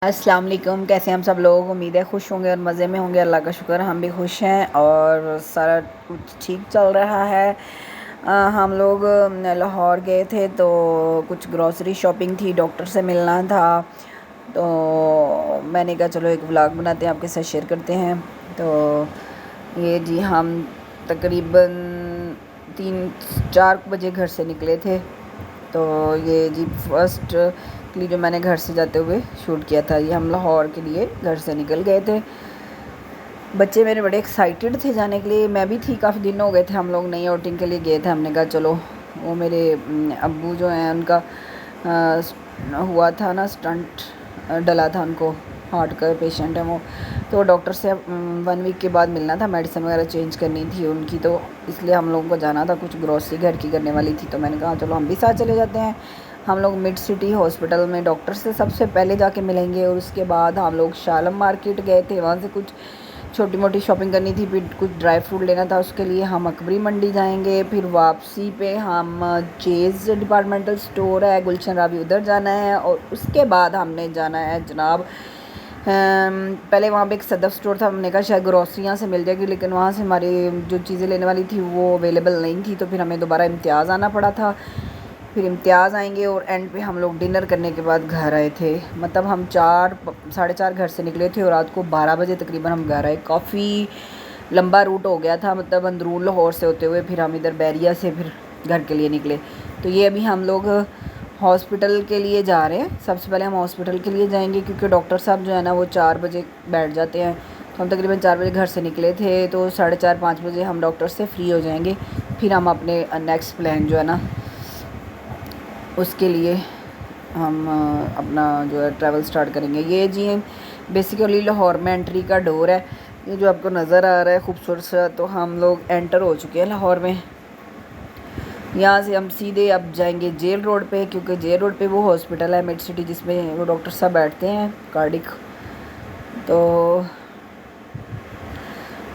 अस्सलाम वालेकुम। कैसे हैं हम सब लोग? उम्मीद है खुश होंगे और मज़े में होंगे। अल्लाह का शुक्र हम भी खुश हैं और सारा कुछ ठीक चल रहा है। हम लोग लाहौर गए थे तो कुछ ग्रॉसरी शॉपिंग थी, डॉक्टर से मिलना था, तो मैंने कहा चलो एक व्लॉग बनाते हैं, आपके साथ शेयर करते हैं। तो ये जी हम तकरीबन 3-4 बजे घर से निकले थे। तो ये जी फर्स्ट के लिए जो मैंने घर से जाते हुए शूट किया था, ये हम लाहौर के लिए घर से निकल गए थे। बच्चे मेरे बड़े एक्साइटेड थे जाने के लिए, मैं भी थी, काफ़ी दिन हो गए थे हम लोग नई आउटिंग के लिए गए थे। हमने कहा चलो, वो मेरे अब्बू जो हैं उनका हुआ था ना स्टंट, डला था उनको, हार्ट का पेशेंट है वो, तो डॉक्टर से 1 वीक के बाद मिलना था, मेडिसिन वगैरह चेंज करनी थी उनकी, तो इसलिए हम लोगों को जाना था, कुछ ग्रॉसरी घर की करने वाली थी। तो मैंने कहा चलो हम भी साथ चले जाते हैं। हम लोग मिड सिटी हॉस्पिटल में डॉक्टर से सबसे पहले जाके मिलेंगे और उसके बाद हम लोग शालम मार्केट गए थे, वहाँ से कुछ छोटी मोटी शॉपिंग करनी थी, फिर कुछ ड्राई फ्रूट लेना था, उसके लिए हम अकबरी मंडी जाएंगे। फिर वापसी पे हम चेज़ डिपार्टमेंटल स्टोर है गुलशन रावी, उधर जाना है। और उसके बाद हमने जाना है जनाब, पहले वहाँ पे एक सदफ स्टोर था, हमने कहा शायद ग्रॉसरियाँ से मिल जाएगी, लेकिन वहाँ से हमारी जो चीज़ें लेने वाली थी वो अवेलेबल नहीं थी, तो फिर हमें दोबारा इम्तियाज़ आना पड़ा था। फिर इम्तियाज़ आएंगे और एंड पे हम लोग डिनर करने के बाद घर आए थे। मतलब हम 4-4:30 घर से निकले थे और रात को 12 बजे तकरीबन हम घर आए। काफ़ी लंबा रूट हो गया था, मतलब अंदरून लाहौर से होते हुए फिर हम इधर बैरिया से फिर घर के लिए निकले। तो ये अभी हम लोग हॉस्पिटल के लिए जा रहे हैं। सबसे पहले हम हॉस्पिटल के लिए जाएंगे क्योंकि डॉक्टर साहब जो है ना वो 4 बजे बैठ जाते हैं, तो हम तकरीबन 4 बजे घर से निकले थे, तो 4:30-5 बजे हम डॉक्टर से फ्री हो जाएंगे। फिर हम अपने नेक्स्ट प्लान जो है ना उसके लिए हम अपना जो है ट्रैवल स्टार्ट करेंगे। ये जी बेसिकली लाहौर में एंट्री का डोर है, ये जो आपको नज़र आ रहा है खूबसूरत सा, तो हम लोग एंटर हो चुके हैं लाहौर में। यहाँ से हम सीधे अब जाएंगे जेल रोड पे, क्योंकि जेल रोड पे वो हॉस्पिटल है मिड सिटी जिसमें वो डॉक्टर साहब बैठते हैं कार्डिक। तो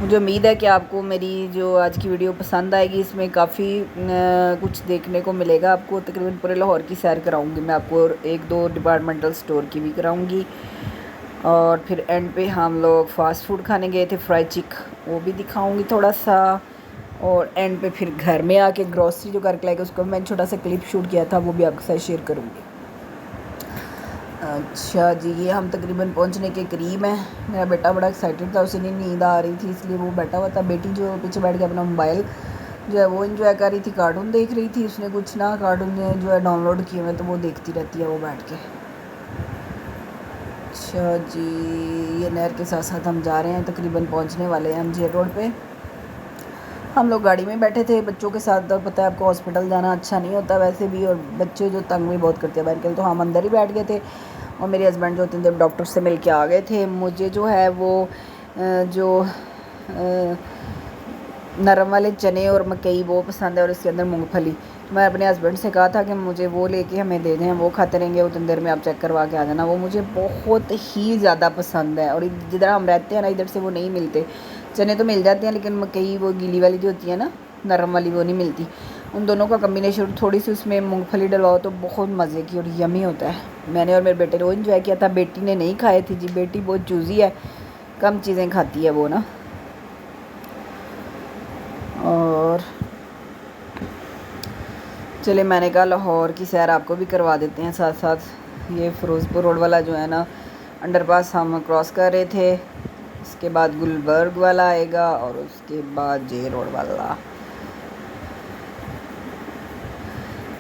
मुझे उम्मीद है कि आपको मेरी जो आज की वीडियो पसंद आएगी। इसमें काफ़ी कुछ देखने को मिलेगा आपको। तकरीबन पूरे लाहौर की सैर कराऊंगी मैं आपको, और 1-2 डिपार्टमेंटल स्टोर की भी कराऊंगी। और फिर एंड पे हम लोग फ़ास्ट फूड खाने गए थे, फ्राई चिक, वो भी दिखाऊंगी थोड़ा सा। और एंड पे फिर घर में आके ग्रॉसरी जो करके लाएगा उसको मैंने छोटा सा क्लिप शूट किया था, वो भी आपके साथ शेयर करूँगी। अच्छा जी, ये हम तकरीबन पहुंचने के करीब हैं। मेरा बेटा बड़ा एक्साइटेड था, उसे नहीं नींद आ रही थी इसलिए वो बैठा हुआ था। बेटी जो पीछे बैठ के अपना मोबाइल जो है वो एंजॉय कर रही थी, कार्टून देख रही थी। उसने कुछ ना कार्टून जो है डाउनलोड किए हुए, तो वो देखती रहती है वो बैठ के। अच्छा जी, ये नहर के साथ साथ हम जा रहे हैं, तकरीबन पहुँचने वाले हैं हम जेल रोड पर। हम लोग गाड़ी में बैठे थे बच्चों के साथ, और पता है आपको हॉस्पिटल जाना अच्छा नहीं होता वैसे भी, और बच्चे जो तंग भी बहुत करते हैं बैठ के, तो हम अंदर ही बैठ गए थे। और मेरे हस्बैंड जो होते हैं जब डॉक्टर से मिल के आ गए थे, मुझे जो है वो जो नरम वाले चने और मकई वो पसंद है, और इसके अंदर मूंगफली। तो मैं अपने हस्बैंड से कहा था कि मुझे वो लेके हमें दे दें, वो खाते रहेंगे, उतनी देर में आप चेक करवा के आ जाना। वो मुझे बहुत ही ज़्यादा पसंद है, और जिधर हम रहते हैं ना इधर से वो नहीं मिलते। चने तो मिल जाते हैं लेकिन मकई वो गीली वाली जो होती है ना, नरम वाली, वो नहीं मिलती। उन दोनों का कम्बिनेशन, थोड़ी सी उसमें मूंगफली डलवाओ तो बहुत मज़े की और यमी होता है। मैंने और मेरे बेटे ने वो इन्जॉय किया था। बेटी ने नहीं खाए थे जी, बेटी बहुत चूज़ी है, कम चीज़ें खाती है वो ना। और चले, मैंने कहा लाहौर की सैर आपको भी करवा देते हैं साथ साथ। ये फ़िरोज़पुर रोड वाला जो है ना अंडरपास हम क्रॉस कर रहे थे, उसके बाद गुलबर्ग वाला आएगा और उसके बाद जे रोड वाला।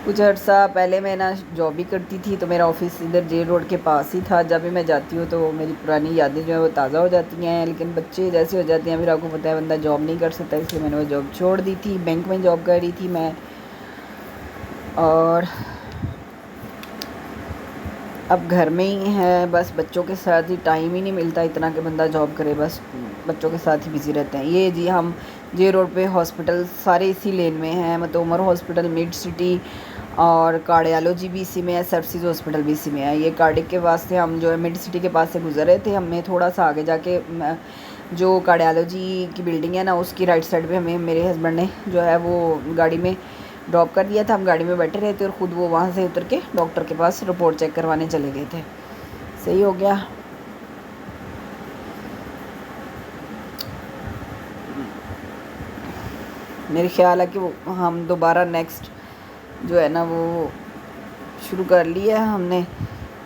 कुछ अर्सा पहले मैं ना जॉब भी करती थी, तो मेरा ऑफिस इधर जे रोड के पास ही था। जब भी मैं जाती हूँ तो मेरी पुरानी यादें जो है वो ताज़ा हो जाती हैं, लेकिन बच्चे जैसे हो जाते हैं, फिर आपको पता है बंदा जॉब नहीं कर सकता, इसलिए मैंने वो जॉब छोड़ दी थी। बैंक में जॉब कर रही थी मैं, और अब घर में ही है। बस बच्चों के साथ ही टाइम ही नहीं मिलता इतना कि बंदा जॉब करे, बस बच्चों के साथ ही बिज़ी रहते हैं। ये जी हम जे रोड पे हॉस्पिटल सारे इसी लेन में हैं, मतलब उमर हॉस्पिटल, मिड सिटी और कार्डियोलॉजी भी इसी में है, सर्विसेज हॉस्पिटल भी इसी में है। ये कार्डिक के वास्ते हम जो है मिड सिटी के पास से गुजर रहे थे। हमें थोड़ा सा आगे जाके जो कार्डियोलॉजी की बिल्डिंग है ना उसकी राइट साइड पे हमें मेरे हस्बैंड ने जो है वो गाड़ी में ड्रॉप कर दिया था। हम गाड़ी में बैठे रहे थे और ख़ुद वो वहाँ से उतर के डॉक्टर के पास रिपोर्ट चेक करवाने चले गए थे। सही हो गया। मेरे ख्याल है कि वो हम दोबारा नेक्स्ट जो है ना वो शुरू कर लिया है हमने,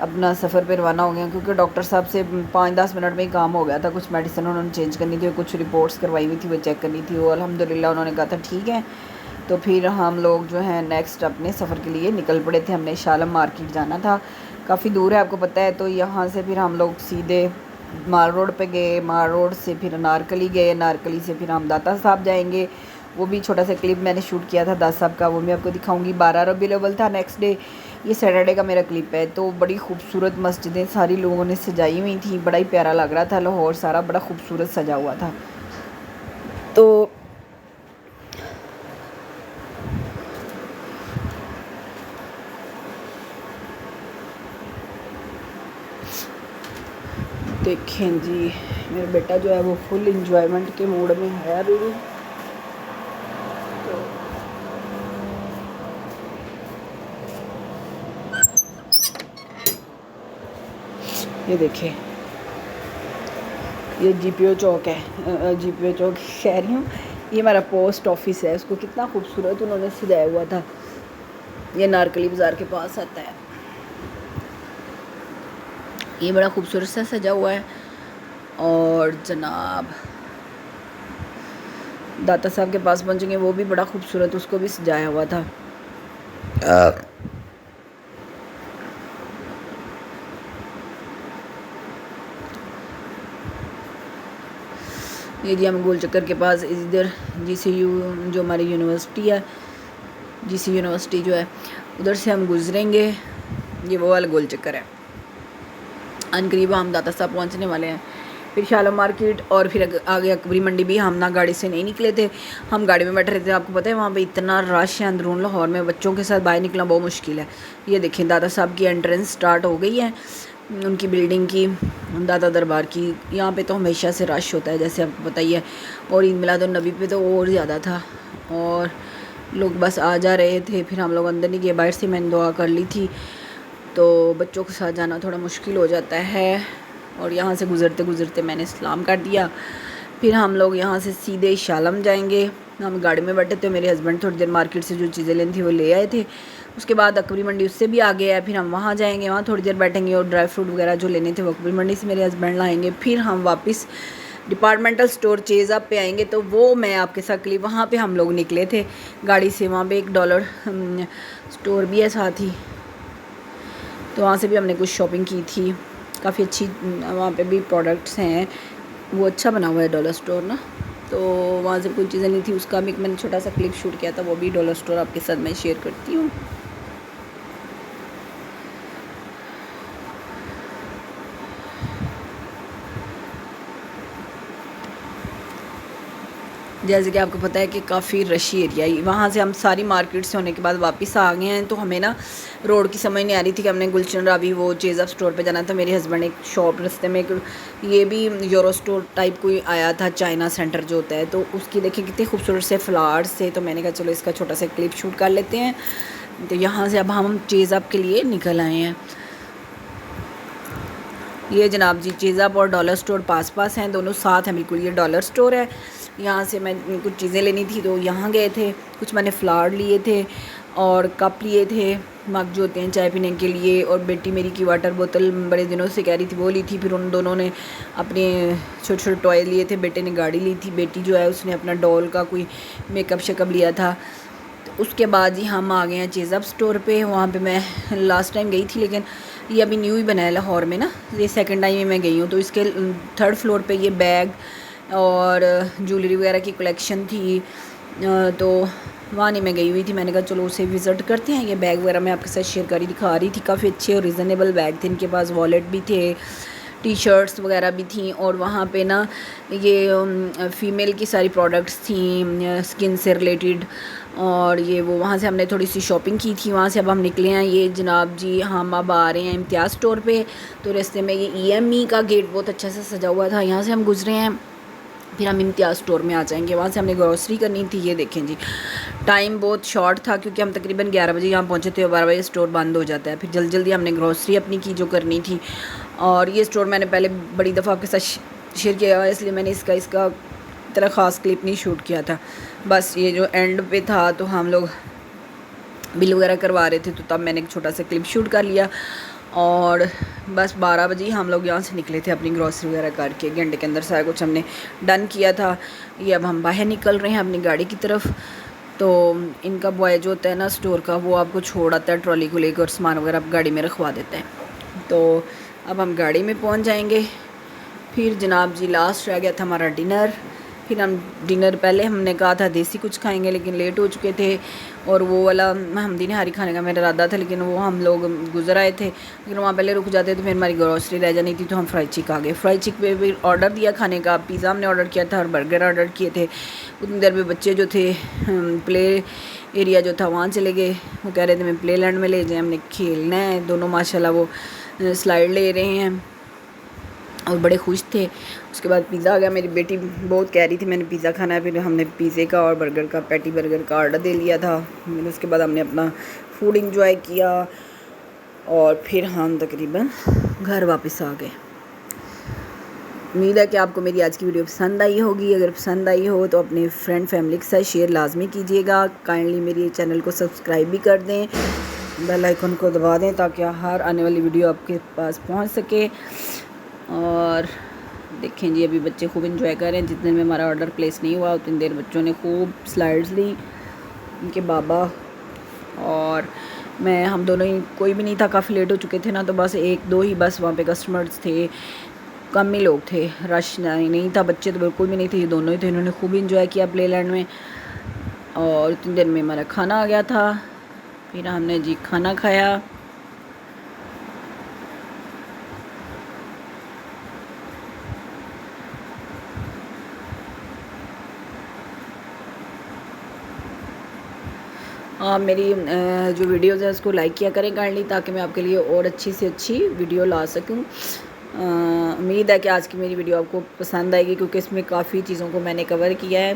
अपना सफ़र पे रवाना हो गया, क्योंकि डॉक्टर साहब से 5-10 मिनट में ही काम हो गया था। कुछ मेडिसिन उन्होंने चेंज करनी थी, कुछ रिपोर्ट्स करवाई हुई थी वो चेक करनी थी, वो अल्हम्दुलिल्लाह उन्होंने कहा था ठीक है। तो फिर हम लोग जो है नेक्स्ट अपने सफ़र के लिए निकल पड़े थे। हमने शालम मार्केट जाना था, काफ़ी दूर है आपको पता है। तो यहाँ से फिर हम लोग सीधे माल रोड पे गए, माल रोड से फिर अनारकली गए, अनारकली से फिर हम दाता साहब जाएंगे। वो भी छोटा सा क्लिप मैंने शूट किया था दाता साहब का, वो मैं आपको दिखाऊंगी। 12 रबीउल अव्वल था नेक्स्ट डे, ये सैटरडे का मेरा क्लिप है। तो बड़ी खूबसूरत मस्जिदें सारी लोगों ने सजाई हुई थी, बड़ा ही प्यारा लग रहा था। लाहौर सारा बड़ा खूबसूरत सजा हुआ था। तो देखें जी, मेरा बेटा जो है वो फुल इंजॉयमेंट के मूड में है अभी भी। ये देखें, ये जीपीओ चौक है, जीपीओ चौक कह रही हूँ, ये हमारा पोस्ट ऑफिस है। उसको कितना खूबसूरत उन्होंने सजाया हुआ था। ये नारकली बाज़ार के पास आता है, ये बड़ा खूबसूरत सा सजा हुआ है। और जनाब दाता साहब के पास पहुँचेंगे, वो भी बड़ा खूबसूरत, उसको भी सजाया हुआ था। ये जी हम गोल चक्कर के पास इधर जीसीयू जो हमारी यूनिवर्सिटी है, जीसी यूनिवर्सिटी जो है उधर से हम गुजरेंगे। ये वो वाला गोल चक्कर है। अनकरीब हम दाता साहब पहुँचने वाले हैं। फिर शालम मार्केट और फिर आगे अकबरी मंडी भी हम ना गाड़ी से नहीं निकले थे, हम गाड़ी में बैठे रहे थे। आपको पता है वहाँ पे इतना रश है अंदरून लाहौर में, बच्चों के साथ बाहर निकलना बहुत मुश्किल है। ये देखें दाता साहब की एंट्रेंस स्टार्ट हो गई है, उनकी बिल्डिंग की, दादा दरबार की। यहाँ पे तो हमेशा से रश होता है जैसे आपको पता ही है, और ईद मिलादुन्नबी पे तो और ज़्यादा था। और लोग बस आ जा रहे थे। फिर हम लोग अंदर नहीं गए, बाहर से मैंने दुआ कर ली थी। तो बच्चों के साथ जाना थोड़ा मुश्किल हो जाता है। और यहाँ से गुज़रते गुज़रते मैंने सलाम कर दिया। फिर हम लोग यहाँ से सीधे शालम जाएंगे। हम गाड़ी में बैठे थे, मेरे हस्बैंड थोड़ी देर मार्केट से जो चीज़ें लेनी थी वो ले आए थे। उसके बाद अकबरी मंडी उससे भी आगे है, फिर हम वहाँ जाएंगे, वहाँ थोड़ी देर बैठेंगे और ड्राई फ्रूट वगैरह जो लेने थे वो अकबरी मंडी से मेरे हस्बैंड लाएंगे। फिर हम वापस डिपार्टमेंटल स्टोर चेज़ अप पे आएंगे, तो वो मैं आपके साथ क्लिप, वहाँ पे हम लोग निकले थे गाड़ी से। वहाँ पे $1 स्टोर भी है साथ ही, तो वहाँ से भी हमने कुछ शॉपिंग की थी। काफ़ी अच्छी वहाँ पे भी प्रोडक्ट्स हैं, वो अच्छा बना हुआ है डॉलर स्टोर ना। तो वहाँ से कोई चीज़ें नहीं थी, उसका भी मैंने छोटा सा क्लिप शूट किया था, वो भी डॉलर स्टोर आपके साथ मैं शेयर करती हूँ। जैसे कि आपको पता है कि काफ़ी रशी एरिया है। वहाँ से हम सारी मार्केट से होने के बाद वापस आ गए हैं। तो हमें ना रोड की समझ नहीं आ रही थी कि हमने गुलशन रावी वो चेज़ अप स्टोर पे जाना था। मेरे हस्बैंड एक शॉप रास्ते में, एक ये भी यूरो स्टोर टाइप कोई आया था, चाइना सेंटर जो होता है, तो उसकी देखिए कितने खूबसूरत से फ्लावर्स थे। तो मैंने कहा चलो इसका छोटा सा क्लिप शूट कर लेते हैं। तो यहाँ से अब हम चेज़ अप के लिए निकल आए हैं। ये जनाब जी चेज़ अप और डॉलर स्टोर पास पास हैं, दोनों साथ हैं बिल्कुल। ये डॉलर स्टोर है। यहाँ से मैं कुछ चीज़ें लेनी थी तो यहाँ गए थे। कुछ मैंने फ्लावर लिए थे और कप लिए थे, मग जो होते हैं चाय पीने के लिए। और बेटी मेरी की वाटर बोतल बड़े दिनों से कह रही थी, वो ली थी। फिर उन दोनों ने अपने छोटे छोटे टॉय लिए थे। बेटे ने गाड़ी ली थी, बेटी जो है उसने अपना डॉल का कोई मेकअप शेकअप लिया था। तो उसके बाद ही हम आ गए हैं चेज़ अप स्टोर पे। वहाँ पे मैं लास्ट टाइम गई थी, लेकिन ये अभी न्यू ही बना है लाहौर में ना, ये सेकंड टाइम ही मैं गई हूँ। तो इसके 3rd फ्लोर पे ये बैग और ज्वेलरी वगैरह की कलेक्शन थी, तो वहाँ नहीं मैं गई हुई थी। मैंने कहा चलो उसे विज़िट करते हैं। ये बैग वगैरह मैं आपके साथ शेयर करी दिखा रही थी, काफ़ी अच्छे और रिज़नेबल बैग थे इनके पास। वॉलेट भी थे, टी शर्ट्स वगैरह भी थी। और वहाँ पे ना ये फ़ीमेल की सारी प्रोडक्ट्स थी स्किन से रिलेटेड। और ये वो वहाँ से हमने थोड़ी सी शॉपिंग की थी। वहाँ से अब हम निकले हैं। ये जनाब जी हम अब आ रहे हैं इम्तियाज़ स्टोर पे। तो रास्ते में ये EME का गेट बहुत अच्छा से सजा हुआ था, यहाँ से हम गुजरे हैं। फिर हम इम्तियाज़ स्टोर में आ जाएंगे। वहाँ से हमने ग्रॉसरी करनी थी। ये देखें जी, टाइम बहुत शॉर्ट था क्योंकि हम तकरीबन 11 बजे यहाँ पहुँचे थे, 12 बजे स्टोर बंद हो जाता है। फिर जल्दी जल्दी हमने ग्रॉसरी अपनी की जो करनी थी। और ये स्टोर मैंने पहले बड़ी दफ़ा आपके साथ शेयर किया है, इसलिए मैंने इसका इतना ख़ास क्लिप नहीं शूट किया था। बस ये जो एंड पे था तो हम लोग बिल वगैरह करवा रहे थे, तो तब मैंने एक छोटा सा क्लिप शूट कर लिया। और बस 12 बजे हम लोग यहाँ से निकले थे अपनी ग्रॉसरी वगैरह करके। घंटे के अंदर सारा कुछ हमने डन किया था। ये अब हम बाहर निकल रहे हैं अपनी गाड़ी की तरफ। तो इनका बॉय जो होता है ना स्टोर का, वो आपको छोड़ आता है ट्रॉली को लेकर और सामान वगैरह आप गाड़ी में रखवा देता है। तो अब हम गाड़ी में पहुँच जाएंगे। फिर जनाब जी लास्ट रह गया था हमारा डिनर। फिर हम डिनर पहले हमने कहा था देसी कुछ खाएंगे, लेकिन लेट हो चुके थे और वो वाला हमदी निहारी खाने का मेरा इरादा था, लेकिन वो हम लोग गुजर आए थे। लेकिन वहाँ पहले रुक जाते तो फिर हमारी ग्रॉसरी रह जानी थी, तो हम फ्राई चिक आ गए। फ्राई चिक पे भी ऑर्डर दिया खाने का। पिज़्ज़ा हमने ऑर्डर किया था और बर्गर ऑर्डर किए थे। उतनी देर में बच्चे जो थे प्ले एरिया जो था वहाँ चले गए। वो कह रहे थे मैं प्ले लैंड में ले जाए, हमने खेलना है। दोनों माशाल्लाह वो स्लाइड ले रहे हैं और बड़े खुश थे। उसके बाद पिज़्ज़ा आ गया। मेरी बेटी बहुत कह रही थी मैंने पिज़्ज़ा खाना है, फिर हमने पिज़्ज़े का और बर्गर का, पैटी बर्गर का ऑर्डर दे लिया था। उसके बाद हमने अपना फूड इंजॉय किया और फिर हम तकरीबन घर वापस आ गए। उम्मीद है कि आपको मेरी आज की वीडियो पसंद आई होगी। अगर पसंद आई हो तो अपने फ्रेंड फैमिली के साथ शेयर लाजमी कीजिएगा। काइंडली मेरे चैनल को सब्सक्राइब भी कर दें, बेल आइकन को दबा दें ताकि हर आने वाली वीडियो आपके पास पहुंच सके। और देखें जी अभी बच्चे खूब इंजॉय कर रहे हैं। जितने में हमारा ऑर्डर प्लेस नहीं हुआ उतनी देर बच्चों ने खूब स्लाइड्स ली, उनके बाबा और मैं, हम दोनों ही, कोई भी नहीं था। काफ़ी लेट हो चुके थे ना, तो बस एक दो ही बस वहाँ पे कस्टमर्स थे, कम ही लोग थे, रश नहीं था। बच्चे तो बिल्कुल भी नहीं थे, ये दोनों ही थे। इन्होंने खूब इंजॉय किया प्ले लैंड में। और इतनी देर में हमारा खाना आ गया था। फिर हमने जी खाना खाया। मेरी जो वीडियोज़ है उसको लाइक किया करें काइंडली, ताकि मैं आपके लिए और अच्छी से अच्छी वीडियो ला सकूं। उम्मीद है कि आज की मेरी वीडियो आपको पसंद आएगी, क्योंकि इसमें काफ़ी चीज़ों को मैंने कवर किया है।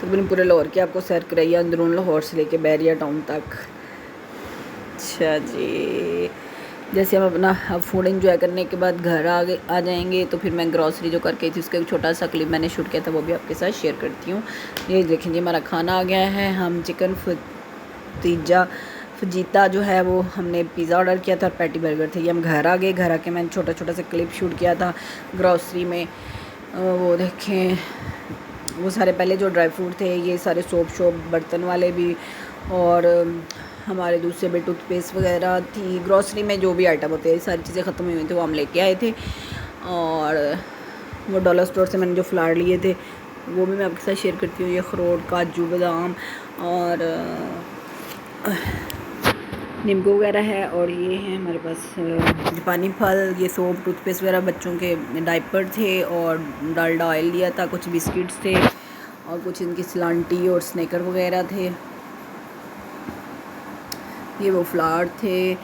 तकरीबन पूरे लाहौर की आपको सैर कराइए, अंदरून लाहौर से लेके बैरिया टाउन तक। अच्छा जी, जैसे हम अपना फूड एंजॉय करने के बाद घर आ जाएंगे, तो फिर मैं ग्रॉसरी जो करके थी उसका एक छोटा सा क्लिप मैंने शूट किया था, वो भी आपके साथ शेयर करती हूँ। ये देखें जी हमारा खाना आ गया है। हम चिकन फजीता जो है वो हमने पिज़्ज़ा ऑर्डर किया था और पैटी बर्गर थे। ये हम घर आ गए। घर आके मैंने छोटा छोटा सा क्लिप शूट किया था ग्रॉसरी में। वो देखें वो सारे पहले जो ड्राई फ्रूट थे, ये सारे सोप बर्तन वाले भी, और हमारे दूसरे भी टूथपेस्ट वगैरह थी। ग्रॉसरी में जो भी आइटम होते हैं सारी चीज़ें ख़त्म हुई थी, वो हम लेके आए थे। और वो डॉलर स्टोर से मैंने जो फ्लावर लिए थे वो भी मैं आपके साथ शेयर करती हूँ। ये अखरोट, काजू, बादाम और नींबू वगैरह है। और ये है हमारे पास जापानी फल, ये सोप, टूथपेस्ट वगैरह, बच्चों के डायपर थे और डालडा ऑयल लिया था, कुछ बिस्किट्स थे और कुछ इनकी सलांटी और स्नैकर वगैरह थे। ये वो फ्लावर थे।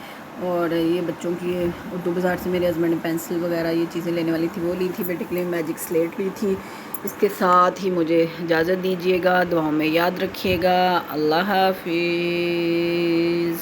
और ये बच्चों की उर्दू बाज़ार से मेरे हस्बैंड ने पेंसिल वगैरह ये चीज़ें लेने वाली थी, वो ली थी। बेटे के लिए मैजिक स्लेट ली थी। इसके साथ ही मुझे इजाज़त दीजिएगा। दुआओं में याद रखिएगा। अल्लाह हाफिज़।